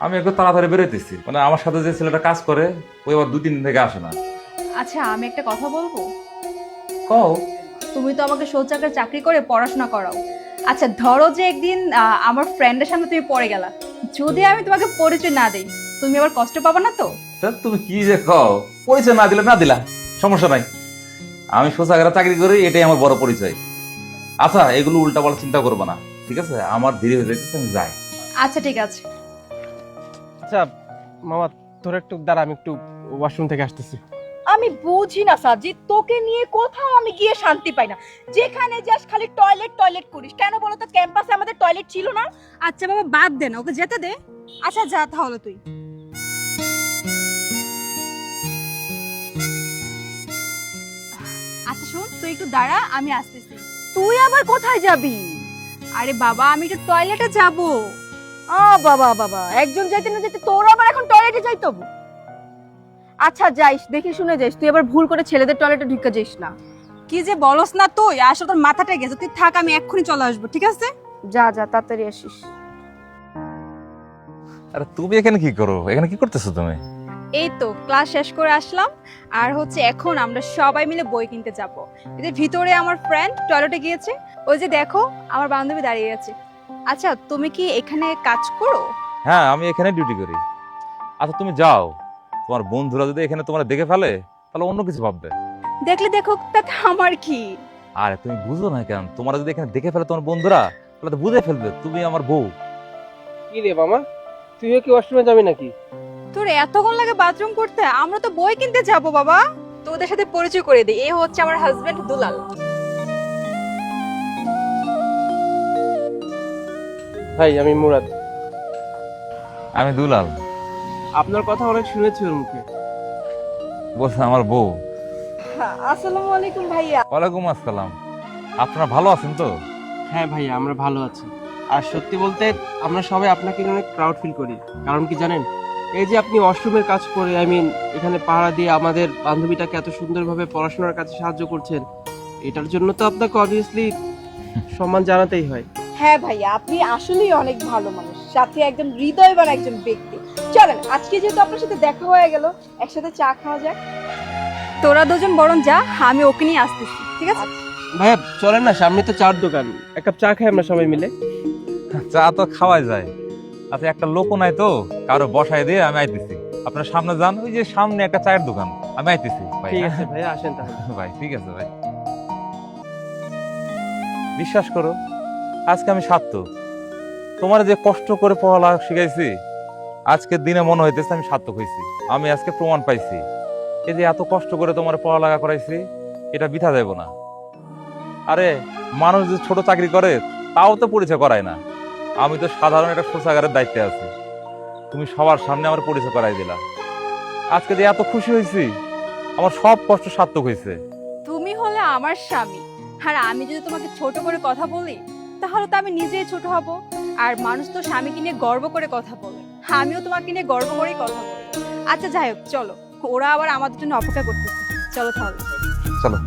আমি একটু তাড়াতাড়ি বেরোইতেছি, মানে আমার সাথে যে ছেলেটা কাজ করে ওই আবার 2-3 দিন থেকে আসে না। আচ্ছা, আমি একটা কথা বলবো। কও। তুমি তো আমাকে শৌচাগার চাকরি করে পড়াশোনা করাও। আচ্ছা, ধরো যে একদিন আমার ফ্রেন্ডের সামনে তুমি পড়ে গেলা, যদি আমি তোমাকে পরিচয় না দেই, তুমি আবার কষ্ট পাবা না তো? তা তুমি কি যে কও, পরিচয় না দিলে না দিলা, সমস্যা নাই। আমি শৌচাগারে চাকরি করি, এটাই আমার বড় পরিচয়। আচ্ছা, এগুলো উল্টা পাল্টা চিন্তা করবো না, ঠিক আছে? আমার দেরি হয়ে যাইতেছে, আমি যাই। আচ্ছা ঠিক আছে। আচ্ছা মামা, তোর একটু দাঁড়া, আমি একটু ওয়াশরুম থেকে আসতেছি। আমি বুঝি না সাজিদ, তোকে নিয়ে কোথাও আমি গিয়ে শান্তি পাই না। যেখানে যাস খালি টয়লেট টয়লেট করিস। কেন বলো তো, ক্যাম্পাসে আমাদের টয়লেট ছিল না? আচ্ছা বাবা, বাদ দে না, ওকে যেতে দে। আচ্ছা যা তাহলে তুই। আচ্ছা শোন, তুই একটু দাঁড়া, আমি আসতেছি। তুই আবার কোথায় যাবি? আরে বাবা, আমি একটু টয়লেটে যাব। বাবা বাবা, একজন যাইতে না যেতে তোর আবার এখন টয়লেটে যাইতে হবে? আচ্ছা যাইস, দেখে শুনে যাইস, তুই আবার ভুল করে ছেলেদের টয়লেটে ঢুকে যাইস না। কি যে বলস না তুই, আসলে তোর মাথাটা গেছে। তুই থাক, আমি এক্ষুনি চলে আসবো, ঠিক আছে? যা যা, তাড়াতাড়ি আসিস। আরে তুমি এখানে কি করো? এখানে কি করতেছো তুমি? এই তো ক্লাস শেষ করে আসলাম, আর হচ্ছে এখন আমরা সবাই মিলে বই কিনতে যাব। এদের ভিতরে আমার ফ্রেন্ড টয়লেটে গিয়েছে, ওই যে দেখো আমার বান্ধবী দাঁড়িয়ে আছে। আচ্ছা, তুমি কি এখানে কাজ করো? হ্যাঁ, আমি এখানে ডিউটি করি। আচ্ছা তুমি যাও, তোমার বন্ধুরা যদি এখানে তোমার দেখে ফেলে তাহলে অন্য কিছু ভাববে। দেখলে দেখো, তাতে আমার কি? আরে তুমি বুঝো না কেন? তোমার যদি এখানে দেখে ফেলে তোমার বন্ধুরা, তাহলে তো বুঝে ফেলবে তুমি আমার বউ। কি রে মামা, তুইও কি ওয়াশরুমে যাবি নাকি? তোর এতক্ষণ লাগে বাথরুম করতে? আমরা তো বই কিনতে যাব বাবা। তোদের সাথে পরিচয় করে দিই, এই হচ্ছে আমার হাজবেন্ড দুলাল। ভাই, আমি মুরাদ। আমি দুলাল। আপনার কথা অনেক শুনেছি ওর মুখে। বলছে আমার বউ। আসসালামু আলাইকুম ভাইয়া। ওয়ালাইকুম আসসালাম। আপনারা ভালো আছেন তো? হ্যাঁ ভাইয়া, আমরা ভালো আছি। আর সত্যি বলতে আমরা সবাই আপনাকে নিয়ে অনেক প্রাউড ফিল করি। কারণ কি জানেন, এই যে আপনি ওয়াশরুমের কাজ করে, এখানে পাহারা দিয়ে আমাদের বান্ধবীটাকে এত সুন্দরভাবে পড়াশোনার কাছে সাহায্য করছেন, এটার জন্য তো আপনাকে অবভিয়াসলি সম্মান জানাতেই হয়। হ্যাঁ ভাইয়া, আপনি আসলেই অনেক ভালো মানুষ, সাথে একজন হৃদয়বান একজন ব্যক্তি। চলেন, আজকে যেহেতু আপনার সাথে দেখা হয়ে গেল, একসাথে চা খাওয়া যাক। তোরা দুজন বরং যা, আমি ওকে নিয়ে আসতেছি, ঠিক আছে? ভাইয়া চলেন না, সামনে তো চার দোকান, এক কাপ চা খাই আমরা সবাই মিলে। চা তো খাওয়াই যায়। আচ্ছা, একটা লোকও নাই তো কারো বসায় দিয়ে আমি আইতেছি। আপনার সামনে যান, ওই যে সামনে একটা চায়ের দোকান, আমি আইতেছি ভাই। ঠিক আছে ভাইয়া, আসেন তাহলে। ভাই ঠিক আছে ভাই। বিশ্বাস করো, আজকে আমি সার্থক। তোমার যে কষ্ট করে পড়ালেখা শিখাইছি, আজকের দিনে মনে হইতেছে আমি সার্থক হয়েছি। আমি আজকে প্রমাণ পাইছি, এই যে এত কষ্ট করে তোমার পড়ালেখা করাইছি, এটা বৃথা যাইব না। আরে মানুষ যে ছোট চাকরি করে তাও তো পরিচয় করায় না, আমি তো সাধারণ একটা শৌচাগারের দায়িত্বে আছি। তুমি সবার সামনে আমার পরিচয় করাই দিলা। আজকে যে এত খুশি হয়েছি, আমার সব কষ্ট সার্থক হয়েছে। তুমি হলে আমার স্বামী, আর আমি যদি তোমাকে ছোট করে কথা বলি, তাহলে তো আমি নিজেই ছোট হব। আর মানুষ তো স্বামীকে নিয়ে গর্ব করে কথা বলে, আমিও তোমাকে নিয়ে গর্ব করেই কথা বলি। আচ্ছা যাই হোক, চলো, ওরা আবার আমাদের জন্য অপেক্ষা করতেছে। চলো তাহলে। চলো।